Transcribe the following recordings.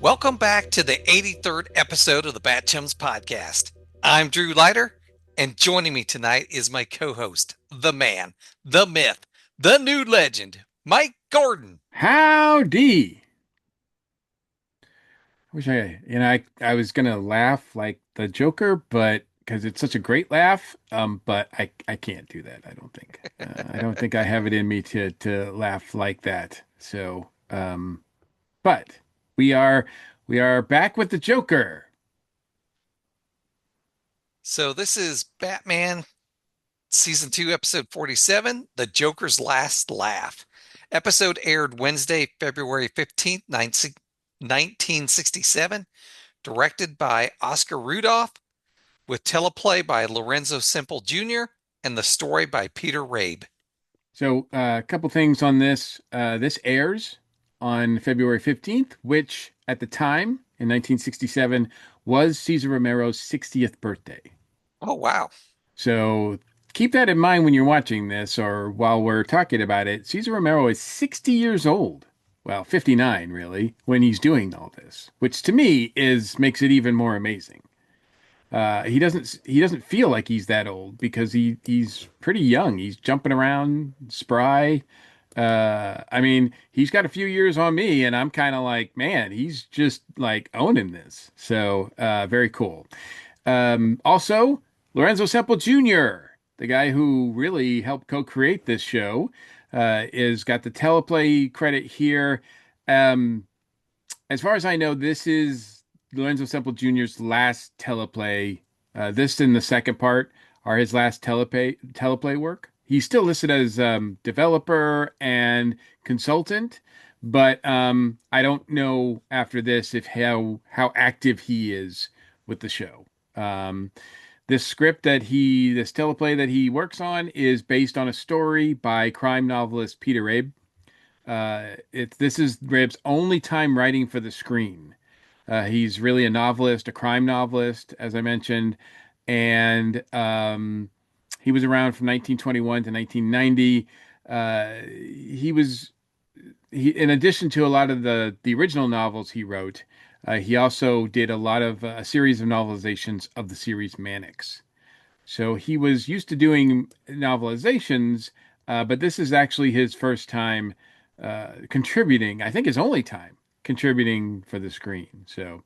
Welcome back to the 83rd episode of the BatChums podcast. I'm Drew Leiter, and joining me tonight is my co-host, the man, the myth, the new legend, Mike Gordon. Howdy. I was gonna laugh like the Joker, but because it's such a great laugh, but I can't do that. I don't think I have it in me to laugh like that. But we are we are back with the Joker. So this is Batman Season 2, Episode 47, The Joker's Last Laugh. Episode aired Wednesday, February 15th, 1967, directed by Oscar Rudolph, with teleplay by Lorenzo Semple Jr. and the story by Peter Rabe. So a couple things on this. This airs on February 15th, which at the time in 1967 was Cesar Romero's 60th birthday. Oh, wow. So keep that in mind when you're watching this or while we're talking about it. Cesar Romero is 60 years old. Well, 59 really, when he's doing all this, which to me is makes it even more amazing. He doesn't feel like he's that old because he's pretty young. He's jumping around, spry. I mean, he's got a few years on me, and I'm kind of like, man, he's just like owning this. So very cool. Also, Lorenzo Semple Jr., the guy who really helped co-create this show, is got the teleplay credit here. Um, as far as I know, this is Lorenzo Semple Jr.'s last teleplay. This and the second part are his last teleplay work. He's still listed as developer and consultant, but I don't know after this if how active he is with the show. Um, this teleplay that he works on is based on a story by crime novelist Peter Rabe. This is Rabe's only time writing for the screen. He's really a novelist, a crime novelist, as I mentioned, and he was around from 1921 to 1990. In addition to a lot of the original novels he wrote, he also did a lot of a series of novelizations of the series Mannix. So he was used to doing novelizations, but this is actually his first time contributing. I think his only time contributing for the screen. So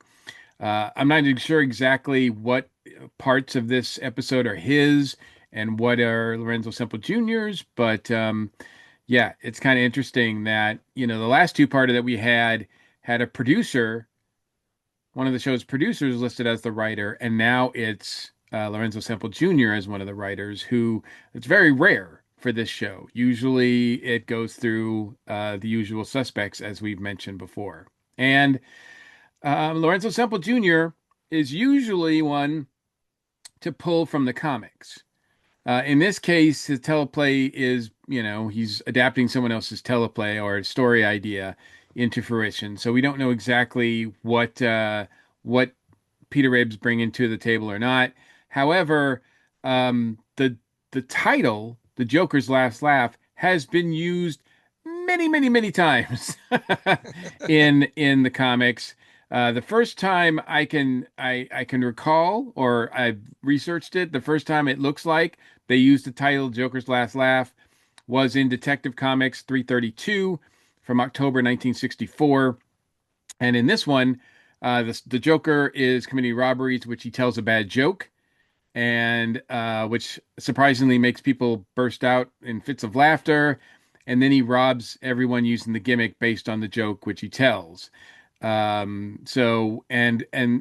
I'm not sure exactly what parts of this episode are his and what are Lorenzo Semple Jr.'s, but yeah, it's kind of interesting that, the last two parter that we had a producer, one of the show's producers listed as the writer, and now it's Lorenzo Semple Jr. as one of the writers, who it's very rare for this show. Usually it goes through the usual suspects, as we've mentioned before. And Lorenzo Semple Jr. is usually one to pull from the comics. In this case, his teleplay is, he's adapting someone else's teleplay or story idea into fruition. So we don't know exactly what Peter Rabe's bringing to the table or not. However, the title, "The Joker's Last Laugh," has been used many, many, many times in the comics. The first time I can recall, or I've researched it, the first time it looks like they used the title "Joker's Last Laugh" was in Detective Comics 332 from October 1964, and in this one, the Joker is committing robberies, which he tells a bad joke, and which surprisingly makes people burst out in fits of laughter. And then he robs everyone using the gimmick based on the joke which he tells. And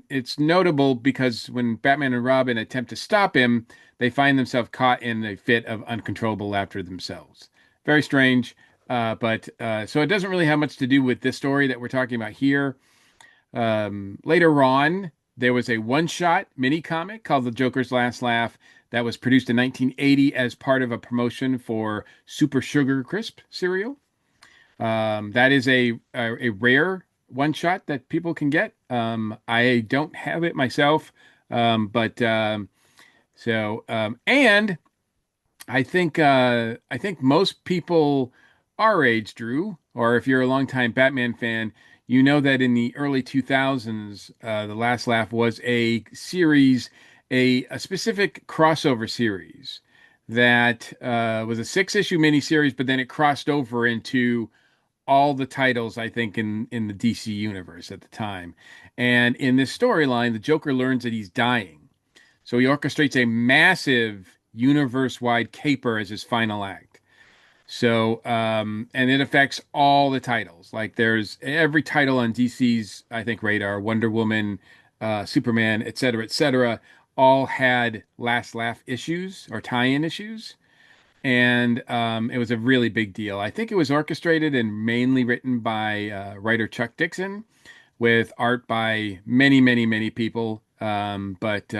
it's notable because when Batman and Robin attempt to stop him, they find themselves caught in a fit of uncontrollable laughter themselves. Very strange. But so it doesn't really have much to do with this story that we're talking about here. Later on, there was a one-shot mini comic called The Joker's Last Laugh that was produced in 1980 as part of a promotion for Super Sugar Crisp cereal. That is a rare one shot that people can get. I don't have it myself, but and I think most people our age, Drew, or if you're a longtime Batman fan, you know that in the early 2000s, The Last Laugh was a series, a specific crossover series that was a six-issue miniseries, but then it crossed over into all the titles, I think, in the DC universe at the time. And in this storyline, the Joker learns that he's dying. So he orchestrates a massive universe-wide caper as his final act. So, and it affects all the titles. Like there's every title on DC's, I think, radar, Wonder Woman, Superman, et cetera, all had last laugh issues or tie-in issues. And it was a really big deal. I think it was orchestrated and mainly written by writer Chuck Dixon, with art by many, many, many people. But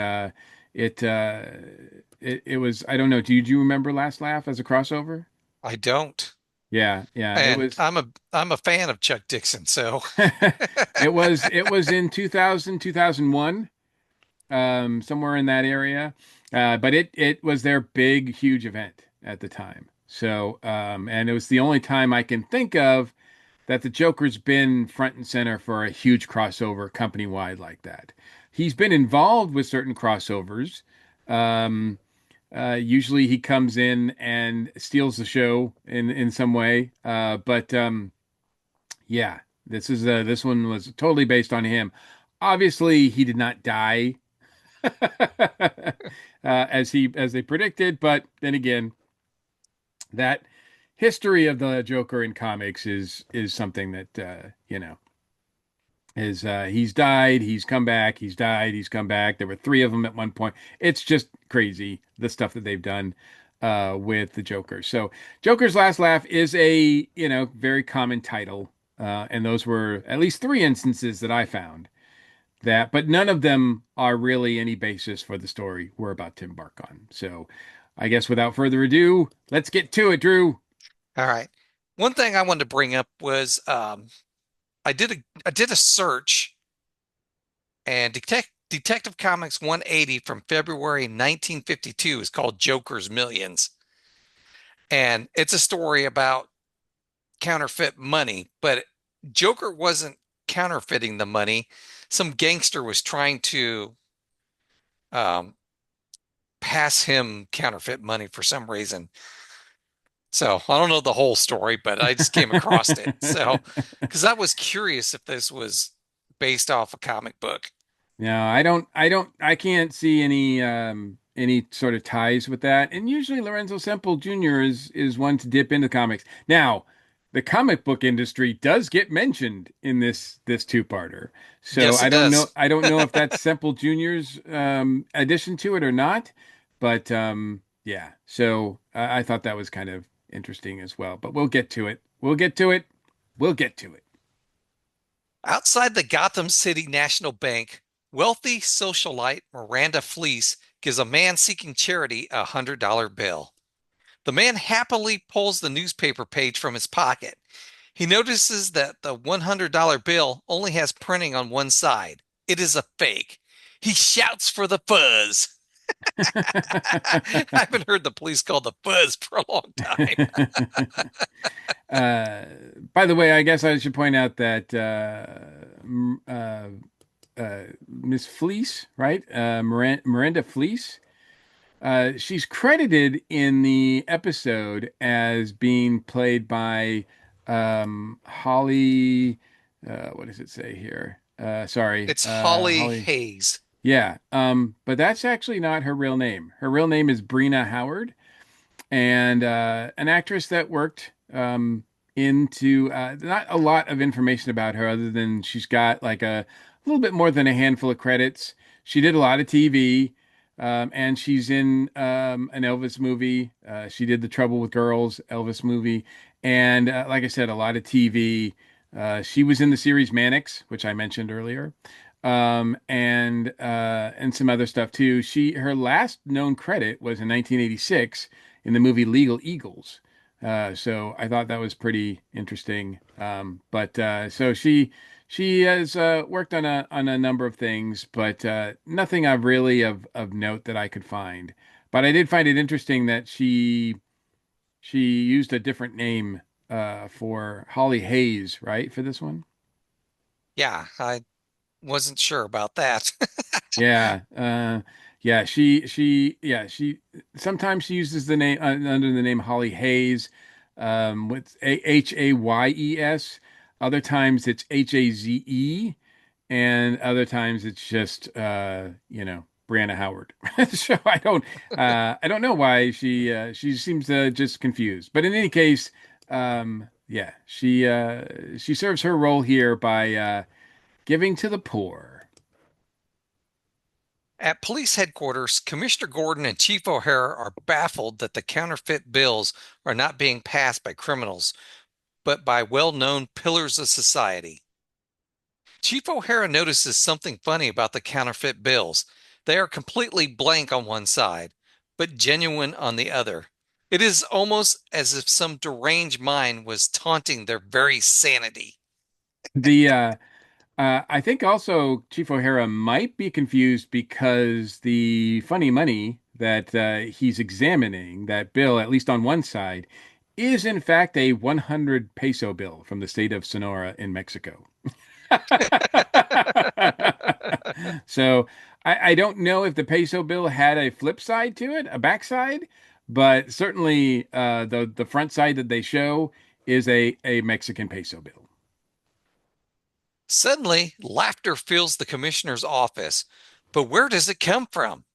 it, uh, it was, I don't know. Do you remember Last Laugh as a crossover? I don't. Yeah, yeah, it And was. I'm a fan of Chuck Dixon, so It was in 2000, 2001, somewhere in that area. But it was their big, huge event at the time. So, and it was the only time I can think of that the Joker's been front and center for a huge crossover company wide like that. He's been involved with certain crossovers. Um, Usually he comes in and steals the show in some way. But yeah, this one was totally based on him. Obviously, he did not die as they predicted, but then again, that history of the Joker in comics is something that is he's died, he's come back, he's died, he's come back. There were three of them at one point. It's just crazy the stuff that they've done with the Joker. So Joker's Last Laugh is a very common title, and those were at least three instances that I found that, but none of them are really any basis for the story we're about to embark on. So I guess without further ado, let's get to it, Drew. all right. One thing I wanted to bring up was I did a search and Detective Comics 180 from February 1952 is called Joker's Millions. And it's a story about counterfeit money, but Joker wasn't counterfeiting the money. Some gangster was trying to um, pass him counterfeit money for some reason. So I don't know the whole story, but I just came across it. So, because I was curious if this was based off a comic book. No, I can't see any sort of ties with that. And usually Lorenzo Semple Jr. is one to dip into comics. Now, the comic book industry does get mentioned in this two-parter. So Yes, it does. I don't know if that's Semple Jr.'s addition to it or not, but yeah. So I thought that was kind of interesting as well. But we'll get to it. We'll get to it. We'll get to it. Outside the Gotham City National Bank, wealthy socialite Miranda Fleece gives a man seeking charity a $100 bill. The man happily pulls the newspaper page from his pocket. He notices that the $100 bill only has printing on one side. It is a fake. He shouts for the fuzz. I haven't heard the police call the fuzz for a long time. Uh, by the way, I guess I should point out that Miss Fleece, right? Miranda Fleece, she's credited in the episode as being played by Holly. What does it say here? It's Holly Holly. Hayes. Yeah, but that's actually not her real name. Her real name is Brina Howard, and an actress that worked into not a lot of information about her other than she's got like a little bit more than a handful of credits. She did a lot of TV, and she's in an Elvis movie. She did the Trouble with Girls Elvis movie, and like I said, a lot of TV. She was in the series Mannix, which I mentioned earlier, and some other stuff too. Her last known credit was in 1986 in the movie Legal Eagles. So I thought that was pretty interesting. But so she has worked on a number of things, but nothing of really of note that I could find. But I did find it interesting that she used a different name for Holly Hayes, right, for this one. Yeah, I wasn't sure about that. Yeah, yeah, she sometimes she uses the name under the name Holly Hayes, with Hayes. Other times it's Haze, and other times it's just Brianna Howard. So I don't know why she seems just confused. But in any case, yeah, she serves her role here by giving to the poor. At police headquarters, Commissioner Gordon and Chief O'Hara are baffled that the counterfeit bills are not being passed by criminals, but by well known pillars of society. Chief O'Hara notices something funny about the counterfeit bills. They are completely blank on one side, but genuine on the other. It is almost as if some deranged mind was taunting their very sanity. The I think also Chief O'Hara might be confused because the funny money that he's examining, that bill, at least on one side, is in fact a 100 peso bill from the state of Sonora in Mexico. So I don't know if the peso bill had a flip side to it, a backside, but certainly the front side that they show is a Mexican peso bill. Suddenly, laughter fills the commissioner's office. But where does it come from?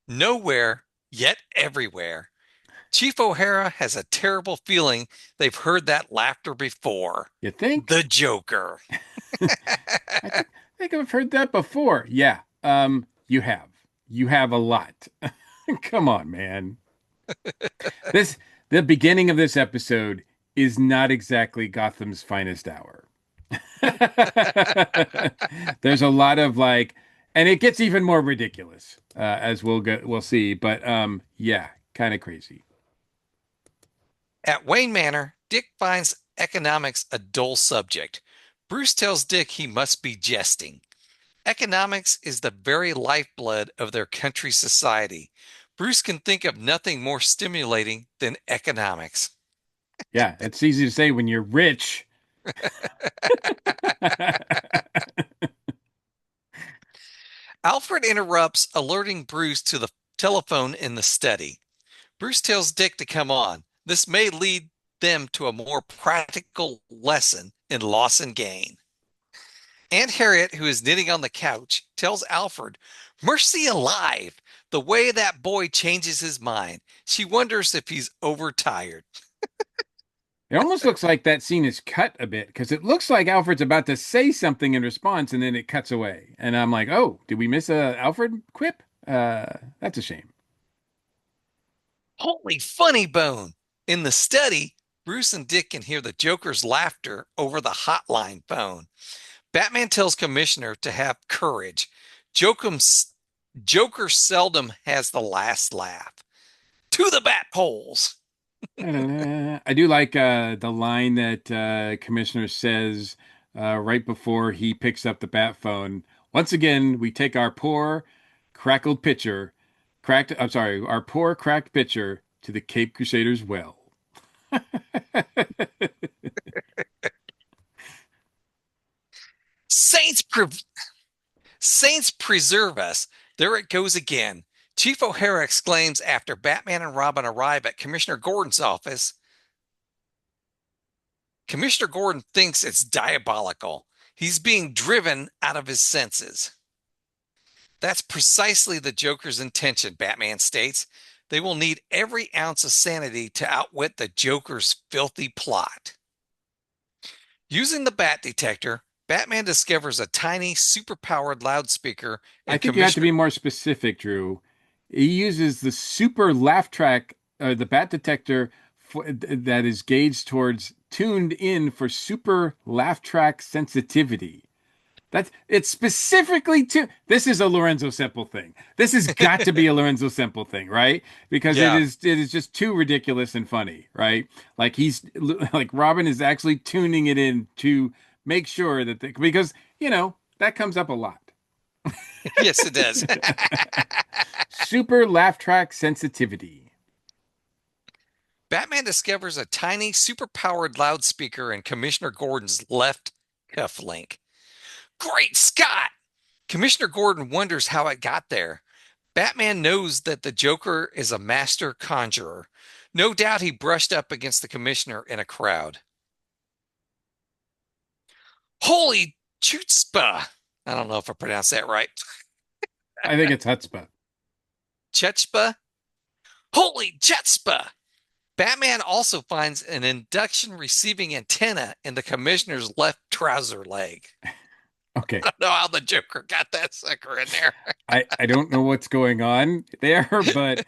Nowhere, yet everywhere. Chief O'Hara has a terrible feeling they've heard that laughter before. You think? The Joker. I think I've heard that before. Yeah, you have. You have a lot. Come on, man. This the beginning of this episode is not exactly Gotham's finest hour. There's a lot of like, and it gets even more ridiculous as we'll see. But yeah, kind of crazy. At Wayne Manor, Dick finds economics a dull subject. Bruce tells Dick he must be jesting. Economics is the very lifeblood of their country society. Bruce can think of nothing more stimulating than economics. Yeah, it's easy to say when you're rich. Alfred interrupts, alerting Bruce to the telephone in the study. Bruce tells Dick to come on. This may lead them to a more practical lesson in loss and gain. Aunt Harriet, who is knitting on the couch, tells Alfred, Mercy alive! The way that boy changes his mind. She wonders if he's overtired. It almost looks like that scene is cut a bit because it looks like Alfred's about to say something in response and then it cuts away. And I'm like, oh, did we miss a Alfred quip? That's a shame. Holy funny bone! In the study, Bruce and Dick can hear the Joker's laughter over the hotline phone. Batman tells Commissioner to have courage. Joker seldom has the last laugh. To the bat poles. I do like the line that Commissioner says right before he picks up the bat phone. Once again, we take our poor crackled pitcher, cracked, I'm sorry, our poor cracked pitcher to the Cape Crusaders well. Saints, pre- Saints preserve us. There it goes again. Chief O'Hara exclaims after Batman and Robin arrive at Commissioner Gordon's office. Commissioner Gordon thinks it's diabolical. He's being driven out of his senses. That's precisely the Joker's intention, Batman states. They will need every ounce of sanity to outwit the Joker's filthy plot. Using the bat detector, Batman discovers a tiny, superpowered loudspeaker I in think you have to be Commissioner. more specific, Drew. He uses the super laugh track, the bat detector that is gauged towards tuned in for super laugh track sensitivity. That's it's specifically to this is a Lorenzo Semple thing. This has got to be a Lorenzo Semple thing, right? Because Yeah. it is just too ridiculous and funny, right? Like he's like Robin is actually tuning it in to make sure that because that comes up a lot. Yes, it does. Super laugh track sensitivity. Batman discovers a tiny, superpowered loudspeaker in Commissioner Gordon's left cuff link. Great Scott! Commissioner Gordon wonders how it got there. Batman knows that the Joker is a master conjurer. No doubt he brushed up against the commissioner in a crowd. Holy chutzpah! I don't know if I pronounced that right. I think it's chutzpah. Chutzpah? Holy chutzpah! Batman also finds an induction receiving antenna in the commissioner's left trouser leg. Okay. I don't know how the Joker got that sucker in there. I don't know what's going on there, but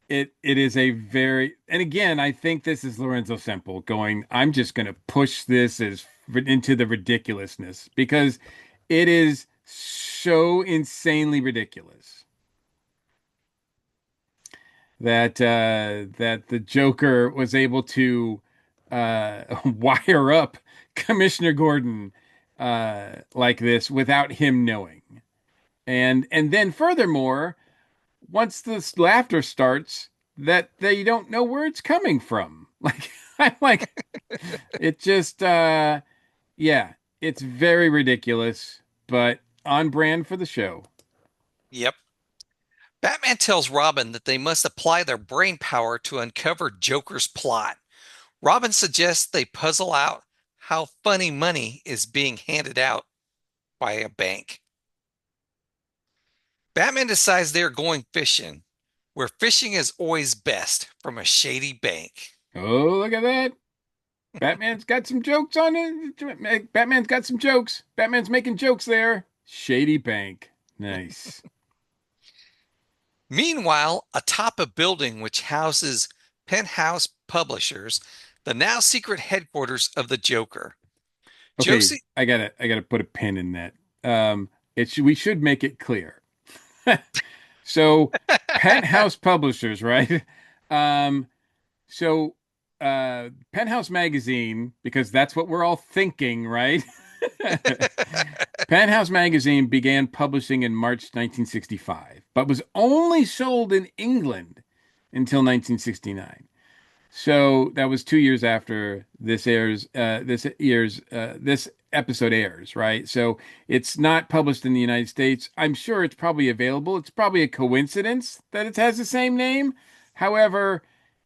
it is a very, and again, I think this is Lorenzo Semple going, I'm just going to push this as into the ridiculousness because it is so insanely ridiculous that that the Joker was able to wire up Commissioner Gordon like this without him knowing. And then furthermore, once this laughter starts, that they don't know where it's coming from. Like I'm like it just yeah, it's very ridiculous, but on brand for the show. Yep. Batman tells Robin that they must apply their brain power to uncover Joker's plot. Robin suggests they puzzle out how funny money is being handed out by a bank. Batman decides they're going fishing, where fishing is always best from a shady bank. Oh, look at that. Batman's got some jokes on it. Batman's got some jokes. Batman's making jokes there. Shady Bank. Nice. Meanwhile, atop a building which houses Penthouse Publishers, the now secret headquarters of the Joker. Okay, Josie, I gotta put a pin in that. We should make it clear. So, Penthouse Publishers, right? Um, so Penthouse Magazine, because that's what we're all thinking, right? Penthouse Magazine began publishing in March 1965, but was only sold in England until 1969. So that was 2 years after this episode airs, right? So it's not published in the United States. I'm sure it's probably available. It's probably a coincidence that it has the same name. However,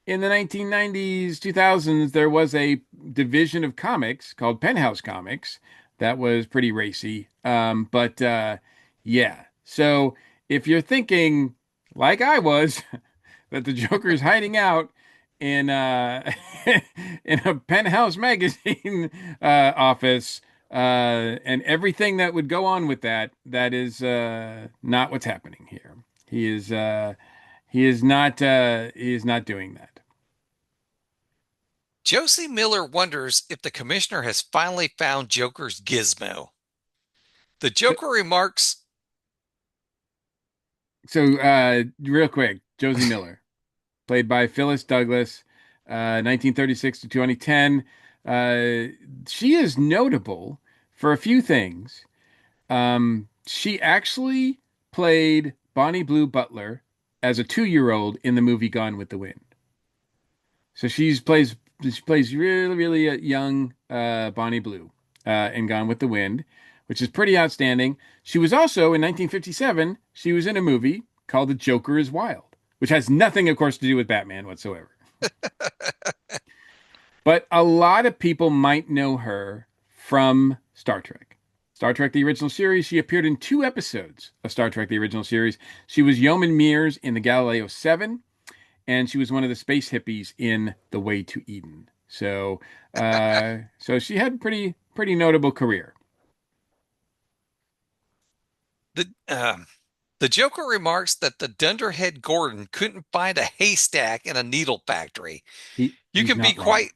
in the 1990s, 2000s, there was a division of comics called Penthouse Comics that was pretty racy. But yeah. So if you're thinking, like I was, that the Joker is hiding out in in a Penthouse magazine office and everything that would go on with that, that is not what's happening here. He is not doing that. Josie Miller wonders if the commissioner has finally found Joker's gizmo. The So, Joker remarks, real quick, Josie Miller, played by Phyllis Douglas, 1936 to 2010. She is notable for a few things. She actually played Bonnie Blue Butler as a 2-year-old in the movie Gone with the Wind. So she plays really really a young Bonnie Blue in Gone with the Wind, which is pretty outstanding. She was also in 1957. She was in a movie called The Joker is Wild, which has nothing, of course, to do with Batman whatsoever. But a lot of people might know her from Star Trek. Star Trek, the original series. She appeared in 2 episodes of Star Trek, the original series. She was Yeoman Mears in the Galileo 7, and she was one of the space hippies in The Way to Eden. So she had pretty notable career. the, um, the Joker remarks that the dunderhead Gordon couldn't find a haystack in a needle factory. You He's can be not wrong. quite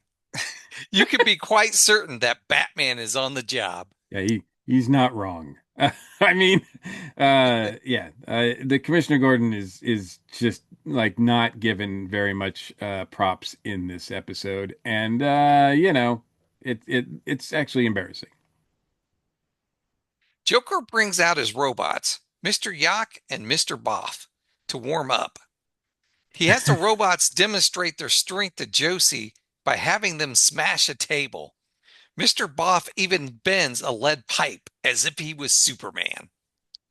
you can be quite certain that Batman is on the job. Yeah, he's not wrong. I mean, yeah, the Commissioner Gordon is just like not given very much props in this episode, and it's actually embarrassing. Joker brings out his robots, Mr. Yak and Mr. Boff, to warm up. He has the robots demonstrate their strength to Josie by having them smash a table. Mr. Boff even bends a lead pipe as if he was Superman.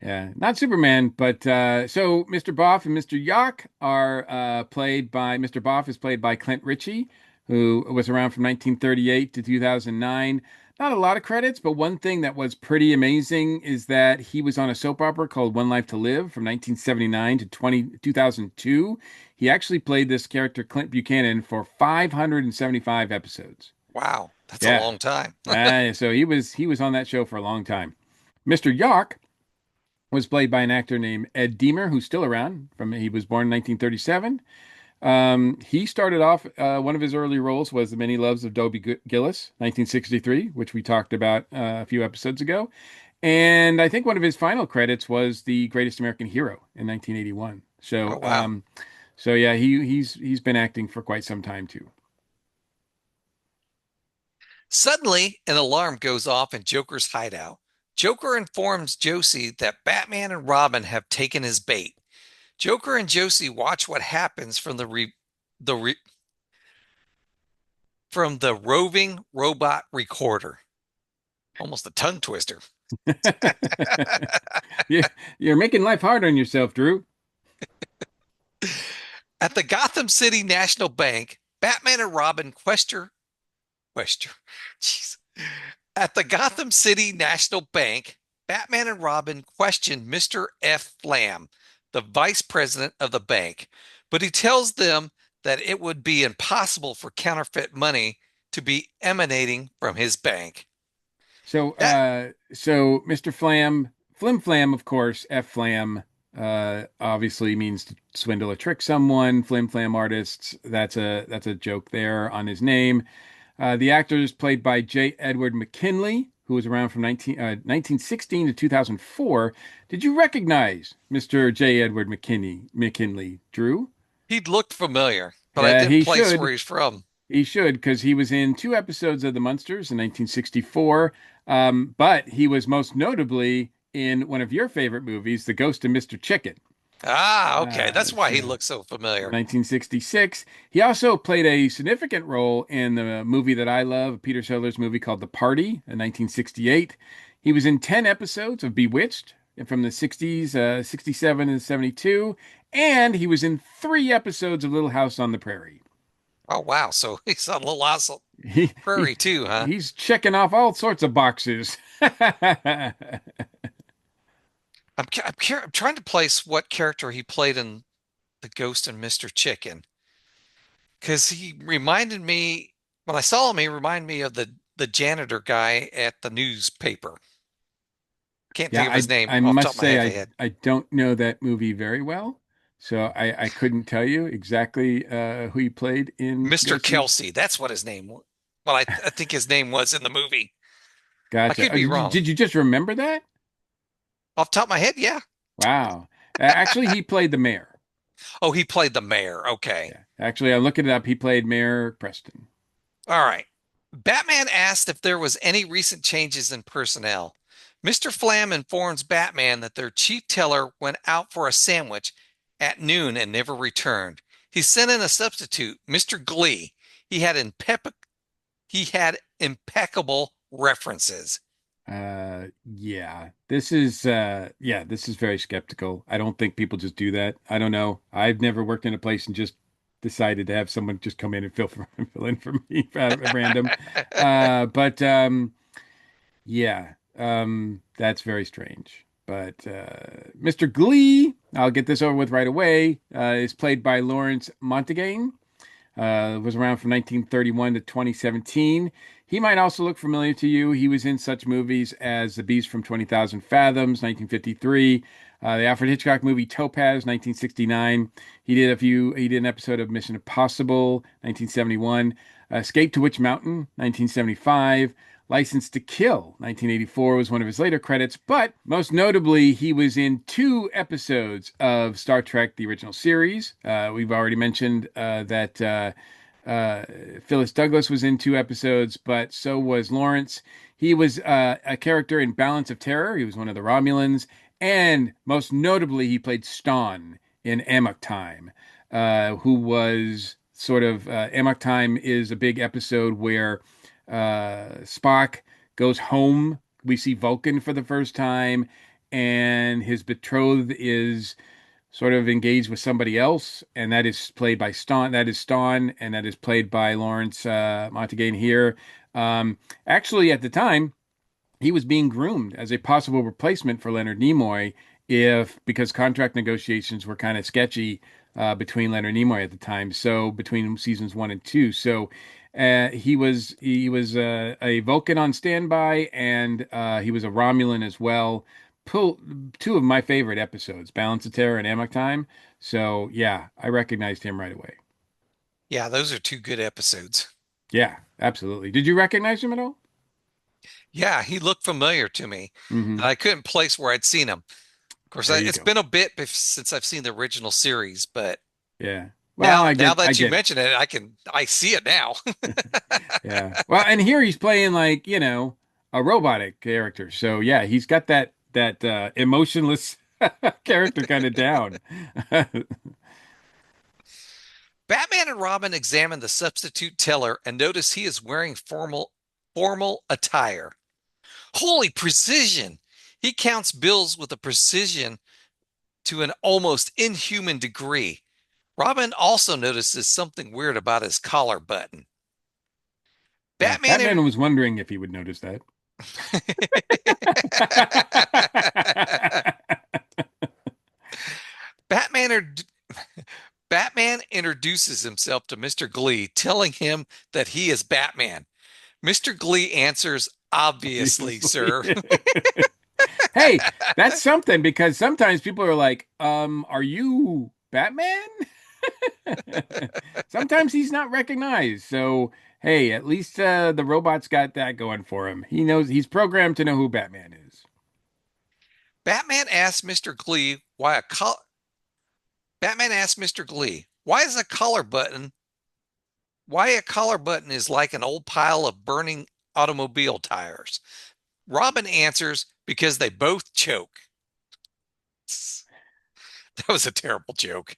Yeah, not Superman, but so Mr. Boff and Mr. Yock are played by Mr. Boff is played by Clint Ritchie, who was around from 1938 to 2009. Not a lot of credits, but one thing that was pretty amazing is that he was on a soap opera called One Life to Live from 1979 to 2002. He actually played this character Clint Buchanan for 575 episodes. Wow, that's a Yeah. long time. So he was on that show for a long time. Mr. Yock was played by an actor named Ed Deemer, who's still around. He was born in 1937. He started off one of his early roles was The Many Loves of Dobie Gillis, 1963, which we talked about a few episodes ago. And I think one of his final credits was The Greatest American Hero in 1981. Oh, wow. So yeah, he's been acting for quite some time too. Suddenly, an alarm goes off in Joker's hideout. Joker informs Josie that Batman and Robin have taken his bait. Joker and Josie watch what happens the re, from the roving robot recorder. Almost a tongue twister. You- You're making life hard on yourself, Drew. At the Gotham City National Bank, Batman and Robin question. Jeez. At the Gotham City National Bank, Batman and Robin questioned Mr. F. Flam, the vice president of the bank, but he tells them that it would be impossible for counterfeit money to be emanating from his bank. That So Mr. Flim Flam, of course, F Flam, obviously means to swindle or trick someone. Flim Flam artists, that's a joke there on his name. The actor is played by J. Edward McKinley, who was around from 1916 to 2004. Did you recognize Mr. J. Edward McKinley, Drew? He looked familiar, but I Yeah, didn't he place where should. he's from. He should, because he was in two episodes of The Munsters in 1964. But he was most notably in one of your favorite movies, The Ghost of Mr. Chicken. Ah, okay. That's why he So looks so familiar. 1966. He also played a significant role in the movie that I love, Peter Sellers movie called The Party in 1968. He was in 10 episodes of Bewitched from the 60s, 67 and 72. And he was in three episodes of Little House on the Prairie. Oh, wow. So he's on Little House on He, he Prairie too, huh? he's checking off all sorts of boxes. I'm trying to place what character he played in The Ghost and Mr. Chicken because he reminded me when I saw him, he reminded me of the janitor guy at the newspaper. Can't Yeah, think of his I name off the top must of my say head. I don't know that movie very well, so I couldn't tell you exactly who he played in Mr. Ghost and Kelsey, that's what his name was. Well, I think his name was in the movie. I Gotcha. could be wrong. Did you just remember that? Off the top of my head, yeah. Wow. Actually, he played the mayor. Oh, he played the mayor. Okay. Yeah. Actually, I'm looking it up. He played Mayor Preston. All right. Batman asked if there was any recent changes in personnel. Mr. Flam informs Batman that their chief teller went out for a sandwich at noon and never returned. He sent in a substitute, Mr. Glee. He had he had impeccable references. This is very skeptical. I don't think people just do that. I don't know. I've never worked in a place and just decided to have someone just come in and fill in for me at random. But Yeah, that's very strange. But Mr. Glee, I'll get this over with right away, is played by Lawrence Montague. Was around from 1931 to 2017. He might also look familiar to you. He was in such movies as The Beast from 20,000 Fathoms, 1953, the Alfred Hitchcock movie Topaz, 1969. He did an episode of Mission Impossible, 1971, Escape to Witch Mountain, 1975. License to Kill, 1984 was one of his later credits, but most notably, he was in two episodes of Star Trek, the original series. We've already mentioned that Phyllis Douglas was in two episodes, but so was Lawrence. He was a character in Balance of Terror. He was one of the Romulans, and most notably, he played Stonn in Amok Time, who was sort of Amok Time is a big episode where Spock goes home. We see Vulcan for the first time, and his betrothed is sort of engaged with somebody else, and that is played by Stawn. That is Stawn, and that is played by Lawrence Montague here. Actually, at the time, he was being groomed as a possible replacement for Leonard Nimoy if because contract negotiations were kind of sketchy between Leonard Nimoy at the time. So between seasons 1 and 2, so he was a Vulcan on standby, and he was a Romulan as well. Pull two of my favorite episodes, Balance of Terror and Amok Time. So yeah, I recognized him right away. Yeah, those are two good episodes. Yeah, absolutely. Did you recognize him at all? Yeah, he looked familiar to me, and Hmm. I couldn't place where I'd seen him. Of course, There you it's go. been a bit since I've seen the original series, but Yeah. Well, now I that you get it. mention it, I see it now. Yeah. Well, and here he's playing like, a robotic character. So yeah, he's got that emotionless character kind of down. Batman and Robin examine the substitute teller and notice he is wearing formal attire. Holy precision! He counts bills with a precision to an almost inhuman degree. Robin also notices something weird about his collar button. Yeah. Batman Batman and was wondering if he would notice that. Batman er- Batman introduces himself to Mr. Glee, telling him that he is Batman. Mr. Glee answers, "Obviously, sir." Obviously. Hey, that's something because sometimes people are like, are you Batman? Sometimes he's not recognized. So, hey, at least the robot's got that going for him. He knows he's programmed to know who Batman is. Batman asks Mr. Glee why a col- Batman asks Mr. Glee, why a collar button is like an old pile of burning automobile tires. Robin answers, because they both choke. That was a terrible joke.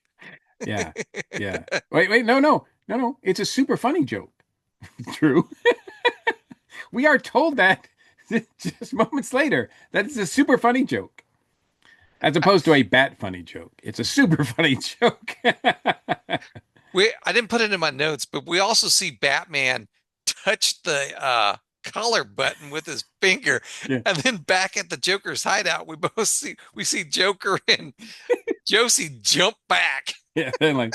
Yeah. Yeah. Wait, no, no, no, no. It's a super funny joke. True. We are told that just moments later. That is a super funny joke. As opposed to a bat funny joke. It's a super funny joke. I didn't put it in my notes, but we also see Batman touch the collar button with his finger, Yeah. and then back at the Joker's hideout, we see Joker and Josie jump back. Yeah. Then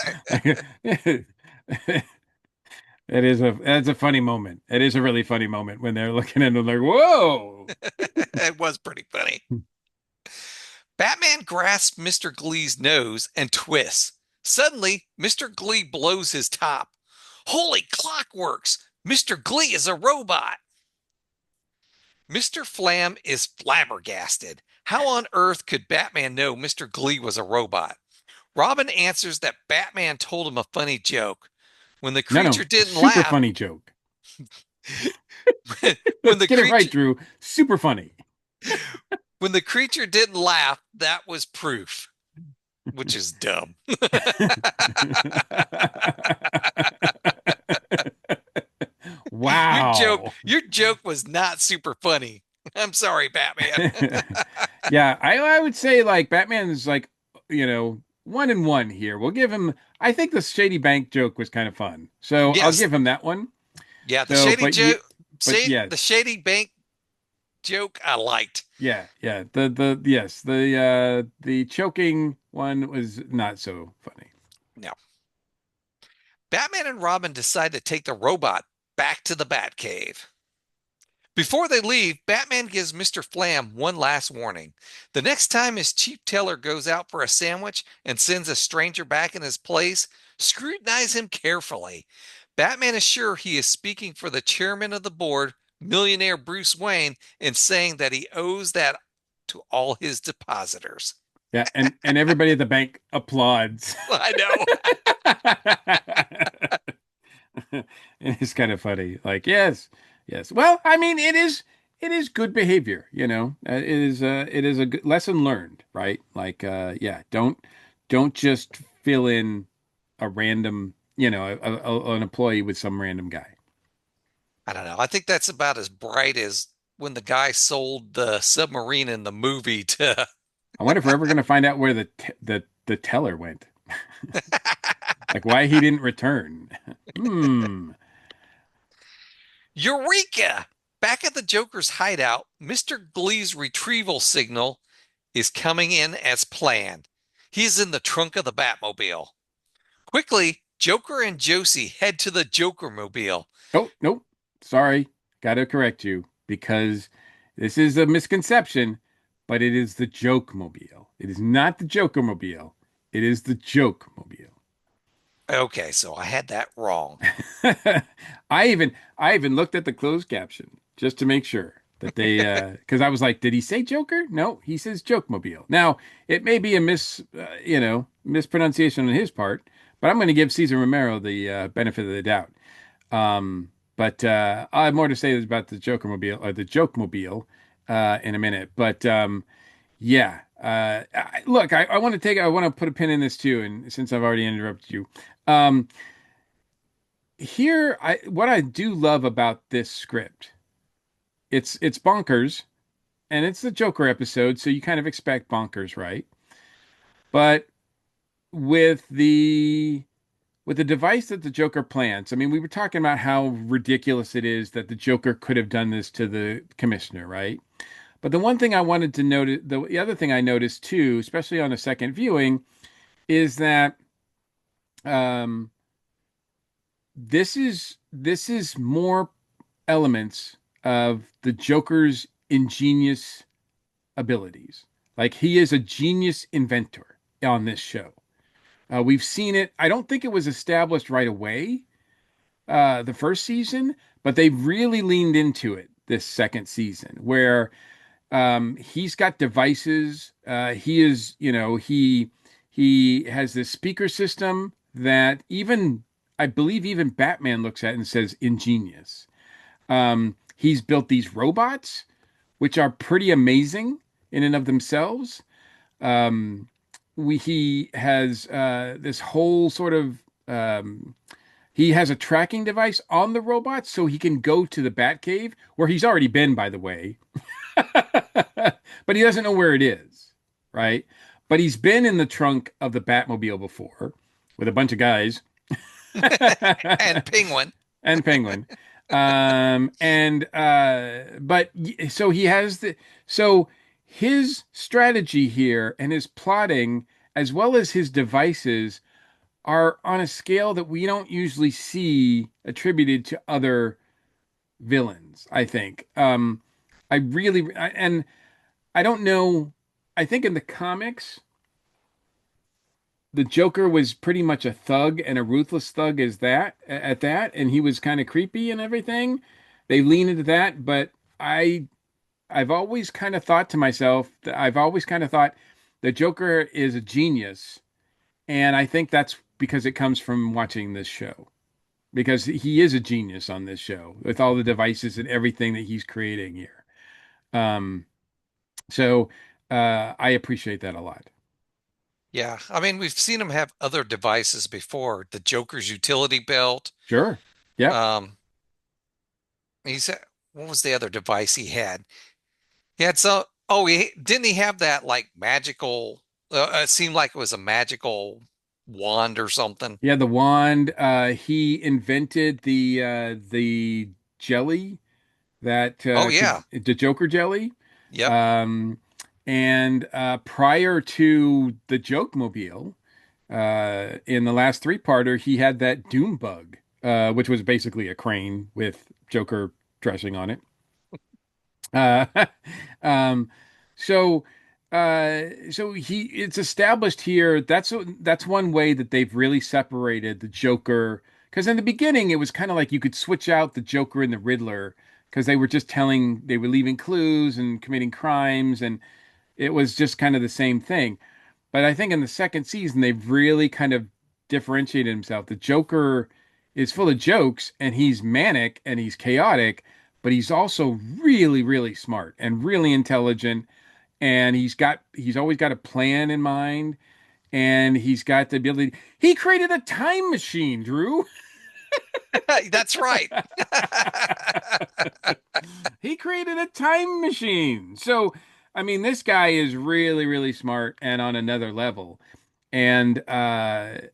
that's a funny moment. It is a really funny moment when they're looking at him like, whoa. It was pretty funny. Batman grasps Mr. Glee's nose and twists. Suddenly, Mr. Glee blows his top. Holy clockworks! Mr. Glee is a robot. Mr. Flam is flabbergasted. How on earth could Batman know Mr. Glee was a robot? Robin answers that Batman told him a funny joke. When the No, creature no, a didn't super laugh, funny joke. when Let's the get it right, creature Drew. Super funny. when the creature didn't laugh, that was proof, which is dumb. Wow. Your joke was not super funny. I'm sorry, Batman. Yeah, I would say like Batman's like, 1 and 1 here. We'll give him, I think the Shady Bank joke was kind of fun. So I'll Yes, give him that one. yeah, So, the yes. shady bank joke I liked. Yeah, yeah. The choking one was not so funny. No, Batman and Robin decide to take the robot back to the Batcave. Before they leave, Batman gives Mr. Flam one last warning. The next time his chief teller goes out for a sandwich and sends a stranger back in his place, scrutinize him carefully. Batman is sure he is speaking for the chairman of the board, millionaire Bruce Wayne, in saying that he owes that to all his depositors. Yeah, and everybody at the bank applauds. I know. It's kind of funny. Like, yes, yes. Well, I mean, it is good behavior, it is a good lesson learned, right? Like, yeah, don't just fill in a random, an employee with some random guy. I don't know. I think that's about as bright as when the guy sold the submarine in the movie to. I wonder if we're ever going to find out where the teller went. Like why he didn't return. Hmm. Eureka! Back at the Joker's hideout, Mr. Glee's retrieval signal is coming in as planned. He's in the trunk of the Batmobile. Quickly, Joker and Josie head to the Joker mobile. Oh, nope. Sorry. Got to correct you because this is a misconception, but it is the joke mobile. It is not the Joker mobile. It is the joke mobile. Okay, so I had that wrong. I even looked at the closed caption just to make sure that they because I was like, did he say Joker? No, he says joke mobile. Now, it may be a mispronunciation on his part, but I'm going to give Cesar Romero the benefit of the doubt. But I have more to say about the Joker mobile or the joke mobile in a minute. But yeah. Look, I want to put a pin in this too, and since I've already interrupted you, um, what I do love about this script, it's bonkers, and it's the Joker episode, so you kind of expect bonkers, right? But with the device that the Joker plants, I mean, we were talking about how ridiculous it is that the Joker could have done this to the commissioner, right? But the one thing I wanted to notice, the other thing I noticed too, especially on a second viewing, is that um, this is more elements of the Joker's ingenious abilities. Like he is a genius inventor on this show. We've seen it. I don't think it was established right away, the first season, but they really leaned into it this second season, where he's got devices. He is, he has this speaker system that even I believe even Batman looks at and says ingenious. He's built these robots, which are pretty amazing in and of themselves. Um, he has this whole sort of he has a tracking device on the robot so he can go to the Batcave where he's already been, by the way, but he doesn't know where it is, right? But he's been in the trunk of the Batmobile before with a bunch of guys And Penguin. and Penguin. So he has so his strategy here and his plotting, as well as his devices, are on a scale that we don't usually see attributed to other villains, I think. And I don't know. I think in the comics, the Joker was pretty much a thug and a ruthless thug as that at that, and he was kind of creepy and everything. They lean into that, but I've always kind of thought to myself that I've always kind of thought the Joker is a genius, and I think that's because it comes from watching this show. Because he is a genius on this show with all the devices and everything that he's creating here. Um, so I appreciate that a lot. Yeah, I mean, we've seen him have other devices before. The Joker's utility belt. Sure. Yep. Um, he's what was the other device he had? He had some. Oh, he didn't he have that like magical? It seemed like it was a magical wand or something. Yeah, the wand. He invented the jelly that Oh could yeah, the Joker jelly. yep. Um, and prior to the Joke Mobile, in the last three-parter, he had that Doom Bug, which was basically a crane with Joker dressing on it. Uh, um, so, so it's established here. That's one way that they've really separated the Joker. Because in the beginning, it was kind of like you could switch out the Joker and the Riddler because they were leaving clues and committing crimes, and it was just kind of the same thing. But I think in the second season, they've really kind of differentiated himself. The Joker is full of jokes and he's manic and he's chaotic, but he's also really, really smart and really intelligent. And he's always got a plan in mind and he's got the ability. He created a time machine, Drew. That's right. created a time machine. So, I mean, this guy is really, really smart and on another level. And I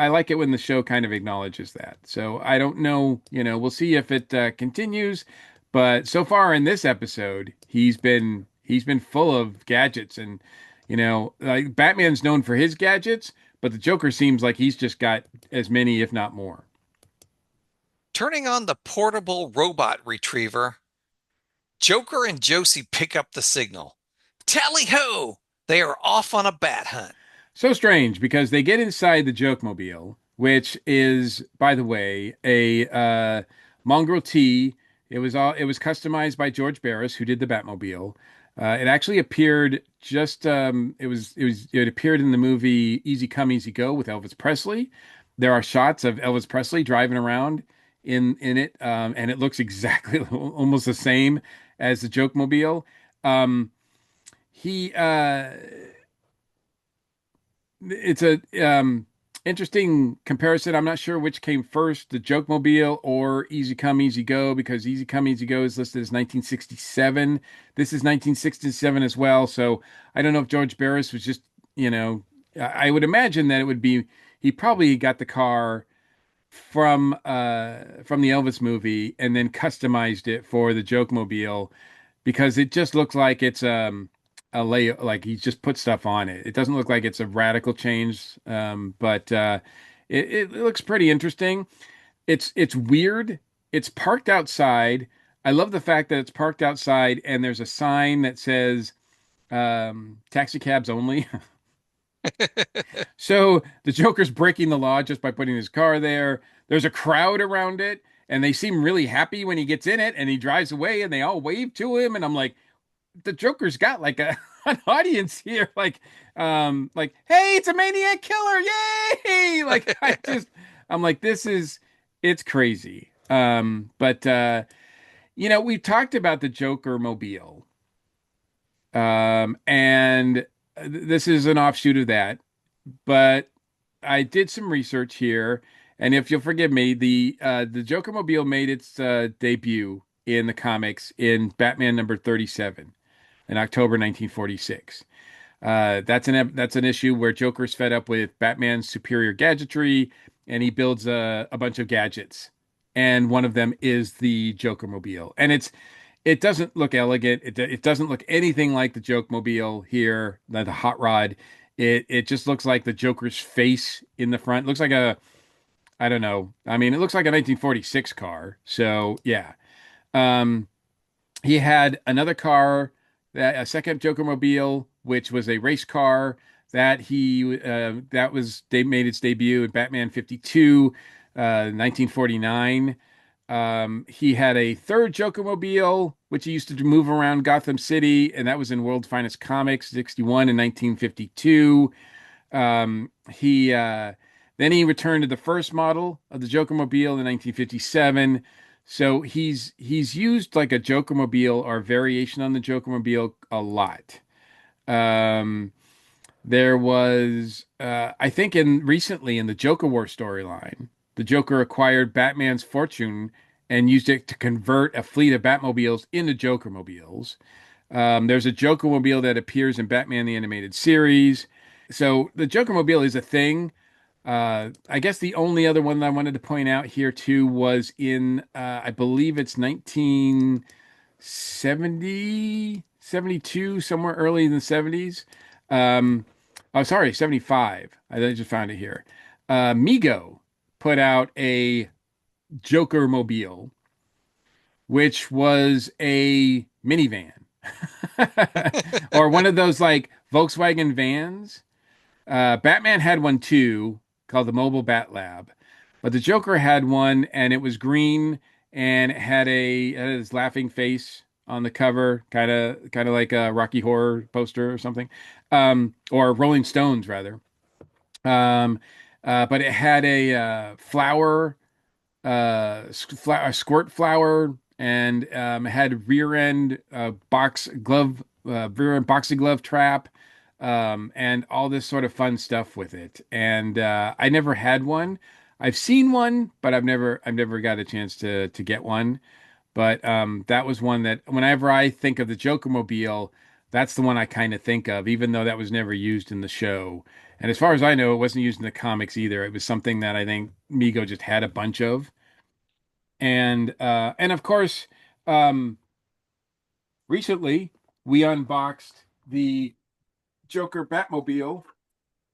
like it when the show kind of acknowledges that. So I don't know, we'll see if it continues. But so far in this episode, he's been full of gadgets, and like Batman's known for his gadgets, but the Joker seems like he's just got as many, if not more. Turning on the portable robot retriever, Joker and Josie pick up the signal. Tally ho! They are off on a bat hunt. So strange because they get inside the Joke Mobile, which is, by the way, a mongrel tee. It was customized by George Barris, who did the Batmobile. It actually appeared it appeared in the movie Easy Come Easy Go with Elvis Presley. There are shots of Elvis Presley driving around in it, and it looks exactly almost the same as the Joke Mobile. He It's a interesting comparison. I'm not sure which came first, the Joke Mobile or Easy Come Easy Go, because Easy Come Easy Go is listed as 1967. This is 1967 as well. So I don't know if George Barris was just, I would imagine that it would be he probably got the car from the Elvis movie and then customized it for the Joke Mobile because it just looks like it's a lay like he's just put stuff on it. It doesn't look like it's a radical change, but it looks pretty interesting. It's weird. It's parked outside. I love the fact that it's parked outside and there's a sign that says taxi cabs only. So the Joker's breaking the law just by putting his car there. There's a crowd around it, and they seem really happy when he gets in it and he drives away and they all wave to him. And I'm like, the Joker's got like an audience here, like, hey, it's a maniac killer, yay! Like I'm like, it's crazy. But we've talked about the Joker mobile, and this is an offshoot of that. But I did some research here, and if you'll forgive me, the Joker mobile made its debut in the comics in Batman number 37 in October 1946. That's an issue where Joker's fed up with Batman's superior gadgetry, and he builds a bunch of gadgets, and one of them is the Joker mobile, and it doesn't look elegant. It doesn't look anything like the Joke mobile here, the hot rod. It just looks like the Joker's face in the front. It looks like I don't know. I mean, it looks like a 1946 car. So yeah. Um, he had another car, a second Joker mobile, which was a race car that made its debut in Batman 52, 1949. He had a third Joker mobile, which he used to move around Gotham City, and that was in World's Finest Comics 61 and 1952. He Then he returned to the first model of the Joker mobile in 1957. So he's used like a Joker mobile or variation on the Joker mobile a lot. Um, there was, I think, in recently in the Joker War storyline, the Joker acquired Batman's fortune and used it to convert a fleet of Batmobiles into Joker mobiles. There's a Joker mobile that appears in Batman the Animated Series. So the Joker mobile is a thing. I guess the only other one that I wanted to point out here too was in, I believe it's 1970, 72, somewhere early in the 70s. Oh, sorry, 75. I just found it here. Mego put out a Joker mobile, which was a minivan or one of those like Volkswagen vans. Batman had one too, called the Mobile Bat Lab, but the Joker had one, and it was green, and it had his laughing face on the cover, kind of like a Rocky Horror poster or something, or Rolling Stones rather. Um, but it had a a squirt flower, and it had rear end boxing glove trap, and all this sort of fun stuff with it. And I never had one. I've seen one, but I've never got a chance to get one. But that was one that whenever I think of the Joker Mobile, that's the one I kind of think of, even though that was never used in the show. And as far as I know, it wasn't used in the comics either. It was something that I think Mego just had a bunch of. And of course, um, recently we unboxed the Joker Batmobile,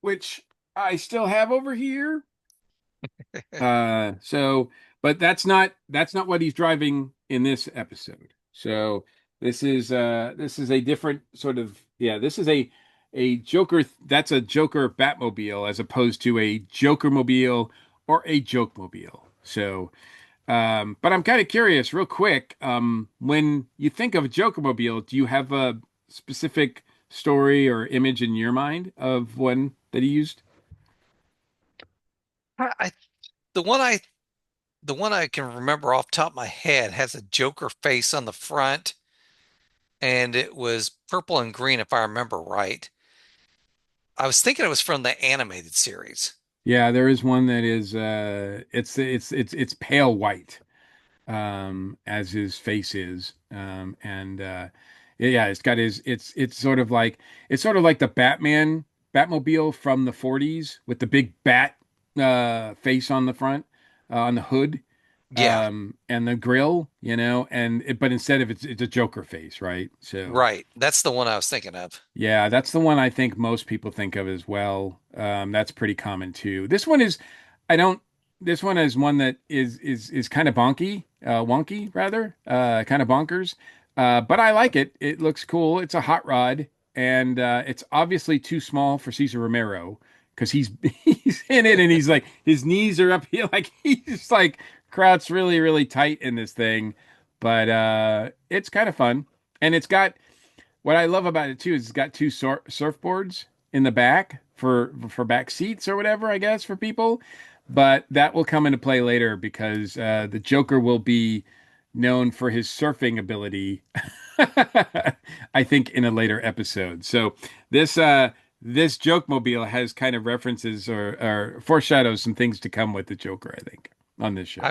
which I still have over here. So, but that's not what he's driving in this episode. So this is a different sort of, yeah, this is a Joker, that's a Joker Batmobile as opposed to a Joker Mobile or a Joke Mobile. So but I'm kind of curious, real quick, when you think of a Joker Mobile, do you have a specific story or image in your mind of one that he used? I the one I the one I can remember off the top of my head has a Joker face on the front, and it was purple and green, if I remember right. I was thinking it was from the animated series. Yeah, there is one that is it's pale white, as his face is. And yeah, it's got his it's sort of like the Batmobile from the 40s with the big bat face on the front, on the hood, Yeah, and the grill, but instead of it's a Joker face, right? So right. That's the one I was thinking of. yeah, that's the one I think most people think of as well. That's pretty common too. I don't, this one is one that is kind of wonky rather, kind of bonkers. But I like it. It looks cool. It's a hot rod, and it's obviously too small for Cesar Romero because he's in it, and he's like his knees are up here, like he's like crouched really really tight in this thing. But it's kind of fun, and it's got what I love about it too is it's got two surfboards in the back for back seats or whatever, I guess, for people. But that will come into play later because the Joker will be known for his surfing ability, I think, in a later episode. So this Joke Mobile has kind of references or foreshadows some things to come with the Joker, I think, on this show.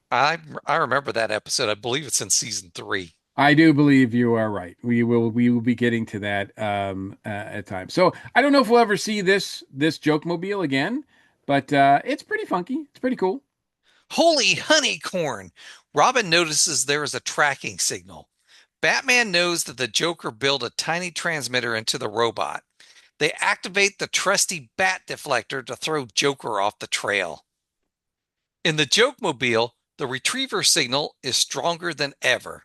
I I remember that episode. I believe it's in season three. I do believe you are right. We will be getting to that at times. So I don't know if we'll ever see this joke mobile again, but it's pretty funky. It's pretty cool. Holy honeycorn! Robin notices there is a tracking signal. Batman knows that the Joker built a tiny transmitter into the robot. They activate the trusty bat deflector to throw Joker off the trail. In the Joke Mobile, the retriever signal is stronger than ever.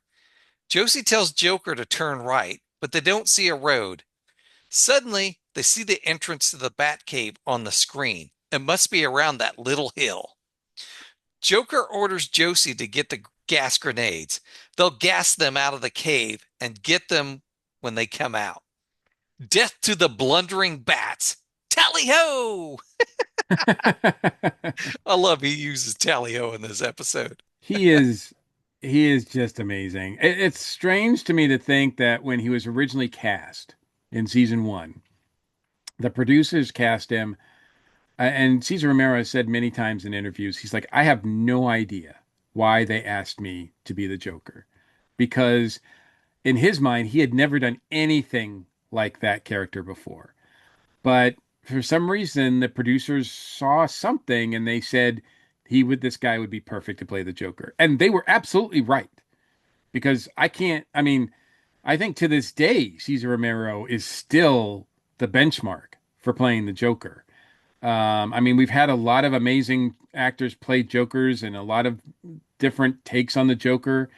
Josie tells Joker to turn right, but they don't see a road. Suddenly, they see the entrance to the Batcave on the screen. It must be around that little hill. Joker orders Josie to get the gas grenades. They'll gas them out of the cave and get them when they come out. Death to the blundering bats. Tally ho! I love he uses tally ho in this episode. He is he is just amazing. It's strange to me to think that when he was originally cast in season one, the producers cast him, and Cesar Romero has said many times in interviews, he's like, I have no idea why they asked me to be the Joker because in his mind, he had never done anything like that character before. But for some reason, the producers saw something and they said this guy would be perfect to play the Joker. And they were absolutely right because I mean, I think to this day, Cesar Romero is still the benchmark for playing the Joker. I mean, we've had a lot of amazing actors play Jokers and a lot of different takes on the Joker.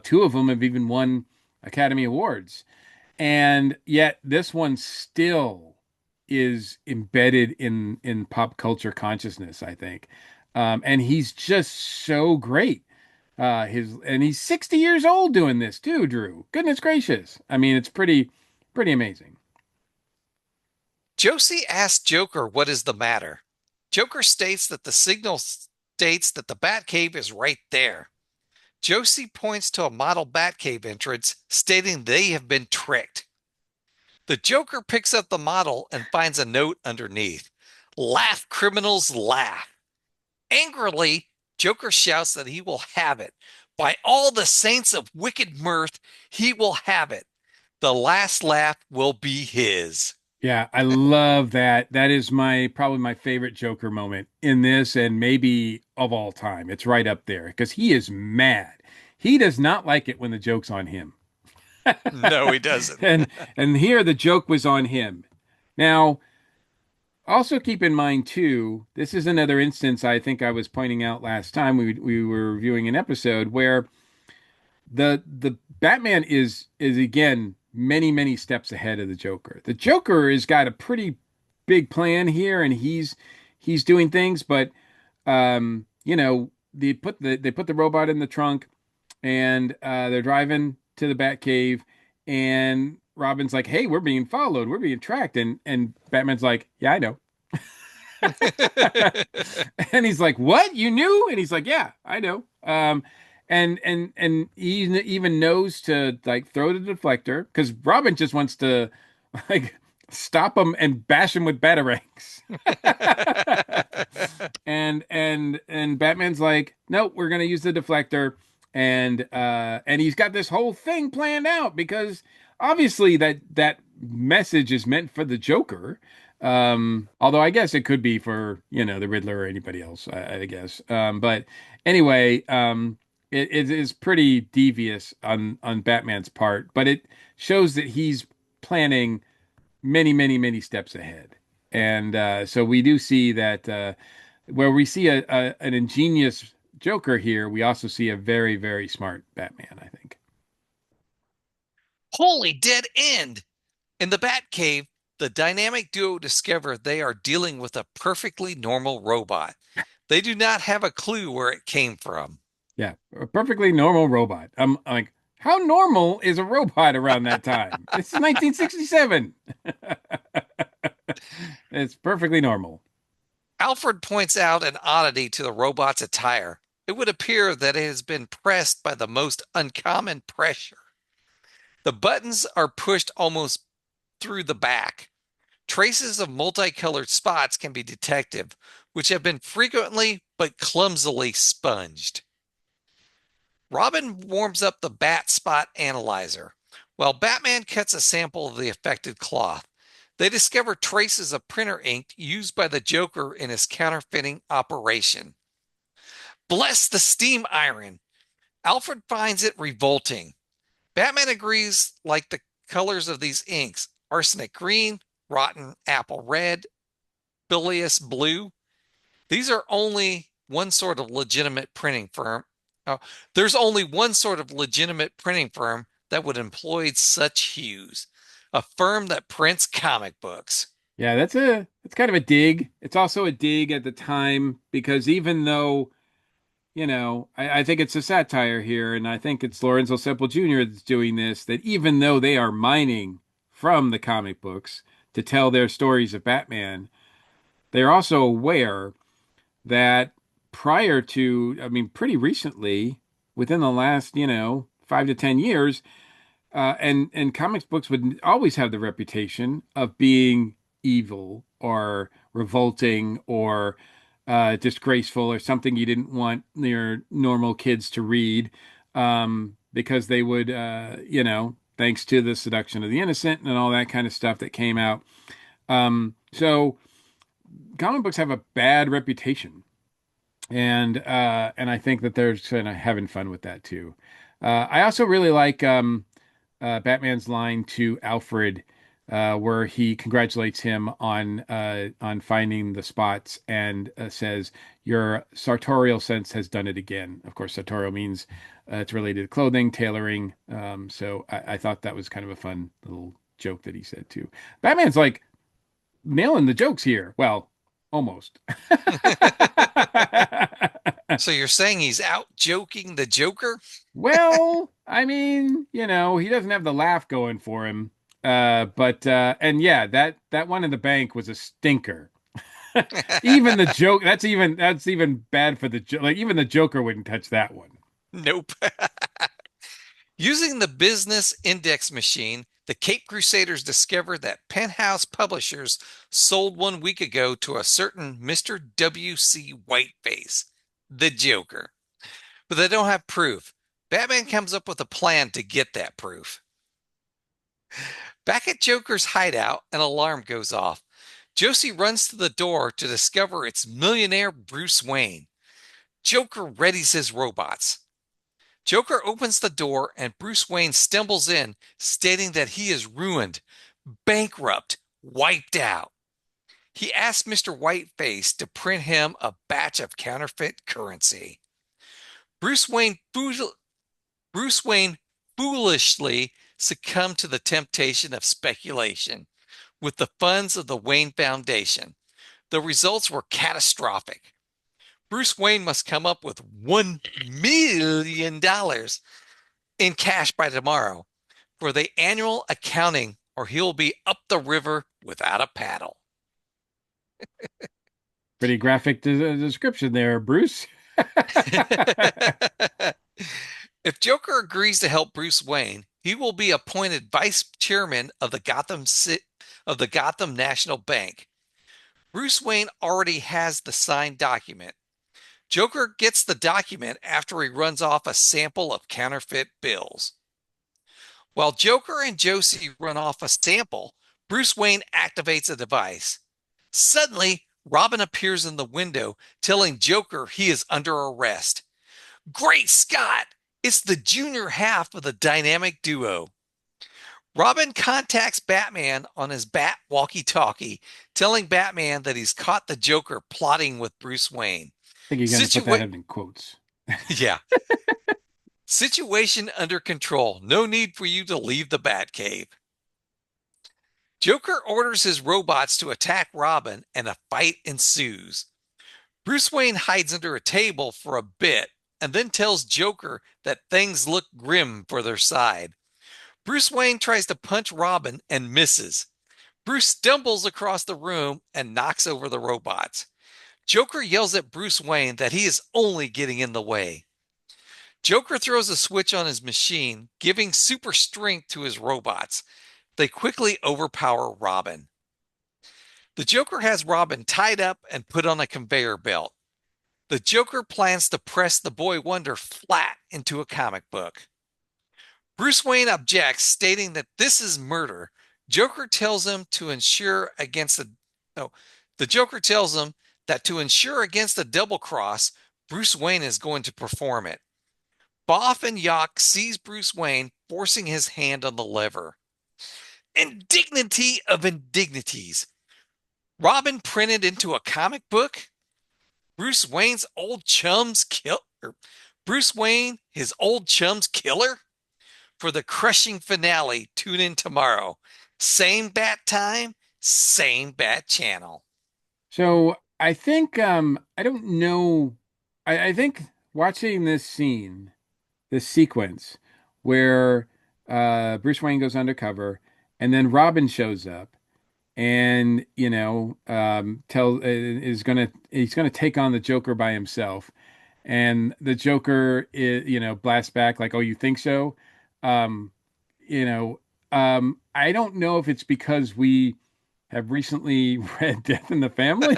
Two of them have even won Academy Awards. And yet this one still is embedded in pop culture consciousness, I think. And he's just so great. He's 60 years old doing this too, Drew. Goodness gracious. I mean, it's pretty amazing. Josie asks Joker what is the matter. Joker states that the signal states that the Batcave is right there. Josie points to a model Batcave entrance, stating they have been tricked. The Joker picks up the model and finds a note underneath. Laugh, criminals, laugh. Angrily, Joker shouts that he will have it, By all the saints of wicked mirth, he will have it. The last laugh will be his. Yeah, I love that. That is my probably my favorite Joker moment in this and maybe of all time. It's right up there because he is mad. He does not like it when the joke's on him. No, he doesn't. And and here the joke was on him. Now, also keep in mind too, this is another instance I think I was pointing out last time we were reviewing an episode where the Batman is again many steps ahead of the Joker. The Joker has got a pretty big plan here, and he's doing things, but they put the robot in the trunk, and they're driving to the Batcave, and Robin's like, "Hey, we're being followed, we're being tracked," and Batman's like, "Yeah, I know." And he's like, "What? You knew?" And he's like, "Yeah, I know." And he even knows to like throw the deflector because Robin just wants to like stop him and bash him with batarangs. And Batman's like, "No, we're gonna use the deflector." And he's got this whole thing planned out because obviously that message is meant for the Joker. Although I guess it could be for, the Riddler or anybody else, I guess. But anyway, it is pretty devious on Batman's part, but it shows that he's planning many steps ahead. And so we do see that where we see an ingenious Joker here, we also see a very smart Batman, I think. Holy dead end! In the Batcave, the dynamic duo discover they are dealing with a perfectly normal robot. They do not have a clue where it came from. Yeah, a perfectly normal robot. I'm like, how normal is a robot around that time? It's 1967. It's perfectly normal. Alfred points out an oddity to the robot's attire. It would appear that it has been pressed by the most uncommon pressure. The buttons are pushed almost through the back. Traces of multicolored spots can be detected, which have been frequently but clumsily sponged. Robin warms up the bat spot analyzer, while Batman cuts a sample of the affected cloth. They discover traces of printer ink used by the Joker in his counterfeiting operation. Bless the steam iron! Alfred finds it revolting. Batman agrees, like the colors of these inks: arsenic green, rotten apple red, bilious blue. These are only one sort of legitimate printing firm. Uh, there's only one sort of legitimate printing firm that would employ such hues, a firm that prints comic books. Yeah, that's kind of a dig. It's also a dig at the time because even though, I think it's a satire here, and I think it's Lorenzo Semple Jr. that's doing this, that even though they are mining from the comic books to tell their stories of Batman, they're also aware that prior to, I mean, pretty recently, within the last, 5 to 10 years, and comics books would always have the reputation of being evil or revolting or disgraceful or something you didn't want your normal kids to read, because they would, thanks to the seduction of the innocent and all that kind of stuff that came out. So comic books have a bad reputation, and I think that they're kind of having fun with that too. I also really like Batman's line to Alfred, where he congratulates him on finding the spots and says, "Your sartorial sense has done it again." Of course, sartorial means it's related to clothing, tailoring. So I thought that was kind of a fun little joke that he said too. Batman's like nailing the jokes here. Well, almost. So you're saying he's out joking the Joker? Well, I mean, he doesn't have the laugh going for him. But and yeah, that one in the bank was a stinker. Even the joke, that's even bad for the like even the Joker wouldn't touch that one. Nope. Using the business index machine, the Cape Crusaders discover that Penthouse Publishers sold 1 week ago to a certain Mr. W.C. Whiteface, the Joker. But they don't have proof. Batman comes up with a plan to get that proof. Back at Joker's hideout, an alarm goes off. Josie runs to the door to discover it's millionaire Bruce Wayne. Joker readies his robots. Joker opens the door and Bruce Wayne stumbles in, stating that he is ruined, bankrupt, wiped out. He asks Mr. Whiteface to print him a batch of counterfeit currency. Bruce Wayne, Bruce Wayne foolishly succumbed to the temptation of speculation with the funds of the Wayne Foundation. The results were catastrophic. Bruce Wayne must come up with $1 million in cash by tomorrow for the annual accounting, or he'll be up the river without a paddle. Pretty graphic description there, Bruce. If Joker agrees to help Bruce Wayne, he will be appointed vice chairman of the Gotham National Bank. Bruce Wayne already has the signed document. Joker gets the document after he runs off a sample of counterfeit bills. While Joker and Josie run off a sample, Bruce Wayne activates a device. Suddenly, Robin appears in the window, telling Joker he is under arrest. Great Scott! It's the junior half of the dynamic duo. Robin contacts Batman on his Bat walkie-talkie, telling Batman that he's caught the Joker plotting with Bruce Wayne. I think you're going to put that in quotes. Yeah. Situation under control. No need for you to leave the Batcave. Joker orders his robots to attack Robin, and a fight ensues. Bruce Wayne hides under a table for a bit and then tells Joker that things look grim for their side. Bruce Wayne tries to punch Robin and misses. Bruce stumbles across the room and knocks over the robots. Joker yells at Bruce Wayne that he is only getting in the way. Joker throws a switch on his machine, giving super strength to his robots. They quickly overpower Robin. The Joker has Robin tied up and put on a conveyor belt. The Joker plans to press the Boy Wonder flat into a comic book. Bruce Wayne objects, stating that this is murder. Joker tells him to ensure against the Joker tells him that to ensure against a double cross, Bruce Wayne is going to perform it. Boff and Yock sees Bruce Wayne forcing his hand on the lever. Indignity of indignities. Robin printed into a comic book? Bruce Wayne's old chum's Bruce Wayne, his old chum's killer? For the crushing finale, tune in tomorrow. Same bat time, same bat channel. So I think I don't know. I think watching this scene, this sequence where Bruce Wayne goes undercover and then Robin shows up and he's gonna take on the Joker by himself, and the Joker blasts back like, "Oh, you think so?" Um, I don't know if it's because we have recently read Death in the Family,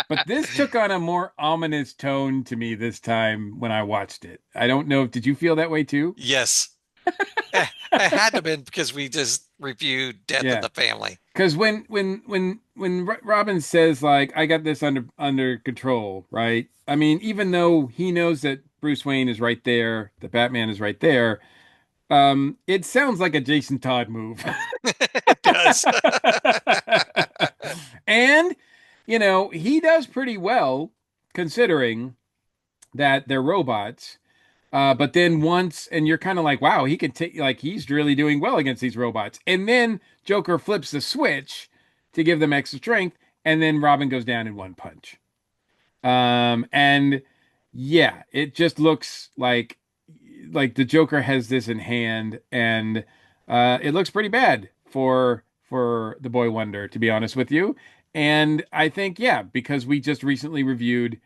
but this took on a more ominous tone to me this time when I watched it. I don't know. Did you feel that way too? Yes. It had to have been because we just reviewed Death in Yeah. the Family. Because when Robin says like I got this under control, right? I mean, even though he knows that Bruce Wayne is right there, the Batman is right there, it sounds like a Jason Todd move. It does. And he does pretty well considering that they're robots. But then once, and you're kind of like, wow, he can take, like, he's really doing well against these robots. And then Joker flips the switch to give them extra strength, and then Robin goes down in one punch. And yeah, it just looks like the Joker has this in hand, and it looks pretty bad for the Boy Wonder, to be honest with you. And I think, yeah, because we just recently reviewed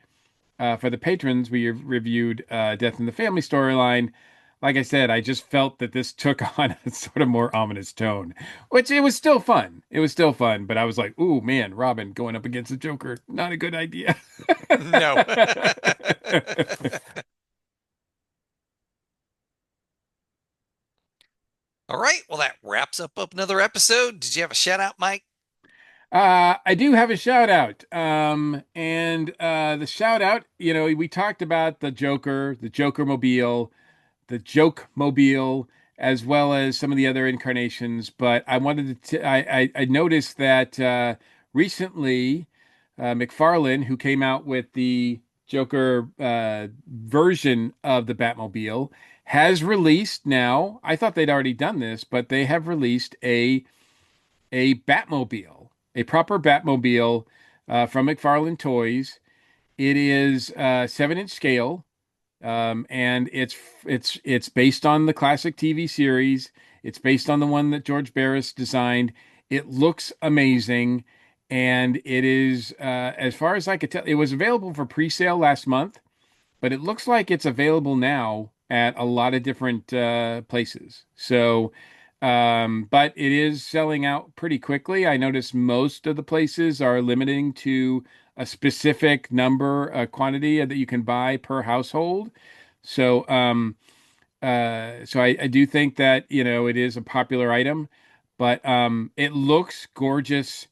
for the patrons, we reviewed Death in the Family storyline. Like I said, I just felt that this took on a sort of more ominous tone, which it was still fun. It was still fun, but I was like, "Ooh, man, Robin going up against the Joker, not a good idea." No. All right. Well, that wraps up another episode. Did you have a shout out, Mike? I do have a shout out. And the shout out, we talked about the Joker, the Joker Mobile, the Joke Mobile, as well as some of the other incarnations. But I wanted to, I noticed that recently, McFarlane, who came out with the Joker version of the Batmobile, has released now. I thought they'd already done this, but they have released a Batmobile, a proper Batmobile from McFarlane Toys. It is 7-inch scale, and it's based on the classic TV series. It's based on the one that George Barris designed. It looks amazing, and it is, as far as I could tell, it was available for pre-sale last month, but it looks like it's available now at a lot of different places. So, but it is selling out pretty quickly. I noticed most of the places are limiting to a specific number, a quantity that you can buy per household. So, I do think that, it is a popular item, but it looks gorgeous.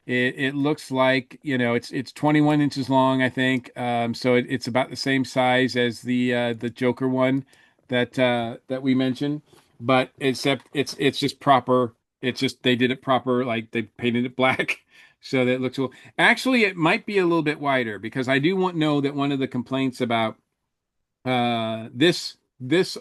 It looks like, it's 21 inches long, I think. So it's about the same size as the Joker one that we mentioned, but except it's just proper. It's just they did it proper, like they painted it black. So that it looks cool. Actually, it might be a little bit wider because I do want know that one of the complaints about this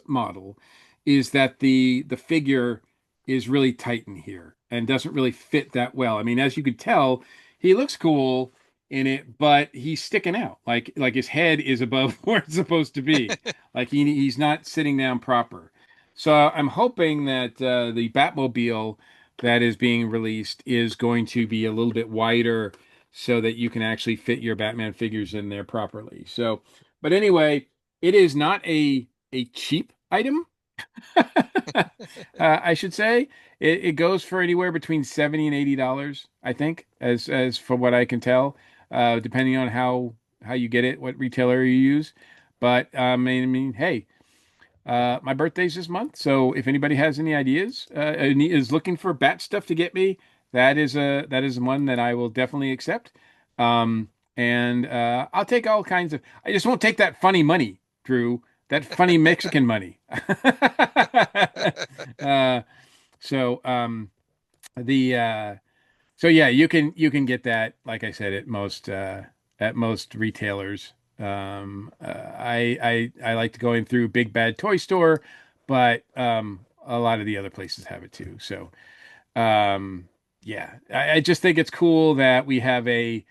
model is that the figure is really tight in here and doesn't really fit that well. I mean, as you could tell, he looks cool in it, but he's sticking out. Like his head is above where it's supposed to be. Like he's not sitting down proper. So I'm hoping that the Batmobile that is being released is going to be a little bit wider so that you can actually fit your Batman figures in there properly. So, but anyway, it is not a cheap item. I should say it goes for anywhere between $70 and $80, I think, as from what I can tell, depending on how you get it, what retailer you use. But hey, my birthday's this month, so if anybody has any ideas, and is looking for bat stuff to get me, that is one that I will definitely accept. And I'll take all kinds of. I just won't take that funny money, Drew. That funny Mexican money. uh, so the so yeah, you can get that, like I said, at most retailers. I like to go in through Big Bad Toy Store, but a lot of the other places have it too. So yeah, I just think it's cool that we have a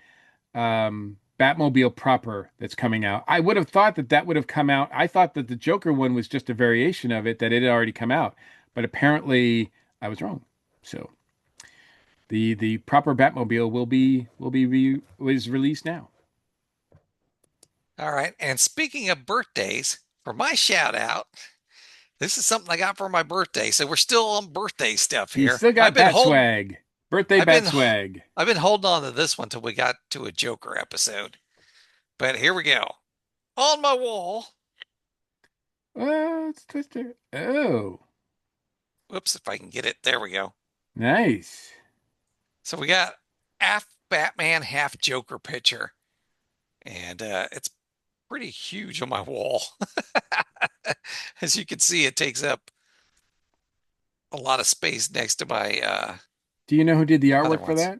Batmobile proper that's coming out. I would have thought that would have come out. I thought that the Joker one was just a variation of it, that it had already come out, but apparently I was wrong. So the proper Batmobile is released now. All right. And speaking of birthdays, for my shout out, this is something I got for my birthday. So we're still on birthday stuff You here. still got bat swag, birthday I've bat been swag. I've been holding on to this one till we got to a Joker episode. But here we go. On my wall. Oh, it's Twister. Oh, Whoops, if I can get it. There we go. nice. So we got half Batman, half Joker picture. And it's pretty huge on my wall. As you can see, it takes up a lot of space next to my Do you know who did the other artwork for ones. that?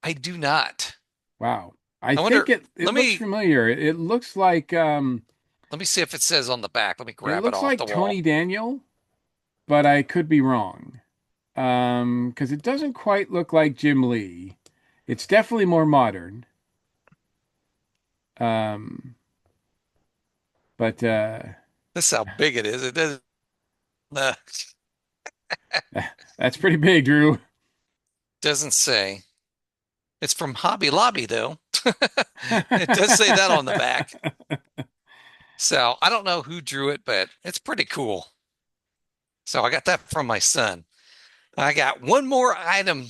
I do not. Wow. I I think wonder, it let looks me familiar. It looks like let me see if it says on the back. Let me it grab it looks off the like wall. Tony Daniel, but I could be wrong. Because it doesn't quite look like Jim Lee. It's definitely more modern. Um, but This is how big it is. It doesn't uh, that's pretty big, Drew. doesn't say. It's from Hobby Lobby though. It does say that on the back. So I don't know who drew it, but it's pretty cool. So I got that from my son. I got one more item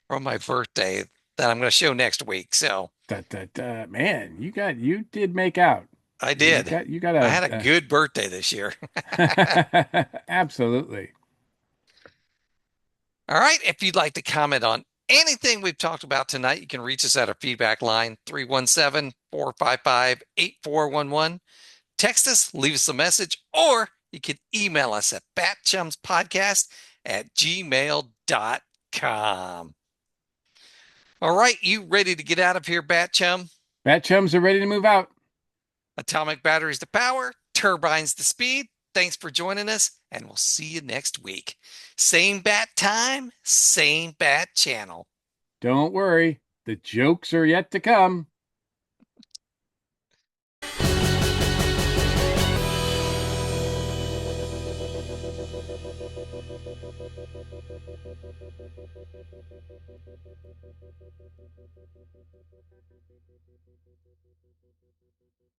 from my birthday that I'm going to show next week. So Man, you did make out. I You did. got you got I had a a good birthday this year. absolutely. All right. If you'd like to comment on anything we've talked about tonight, you can reach us at our feedback line 317-455-8411. Text us, leave us a message, or you can email us at batchumspodcast@gmail.com. All right, you ready to get out of here, Batchum? Bat chums are ready to move out. Atomic batteries to power, turbines to speed. Thanks for joining us, and we'll see you next week. Same bat time, same bat channel. Don't worry, the jokes are yet to come.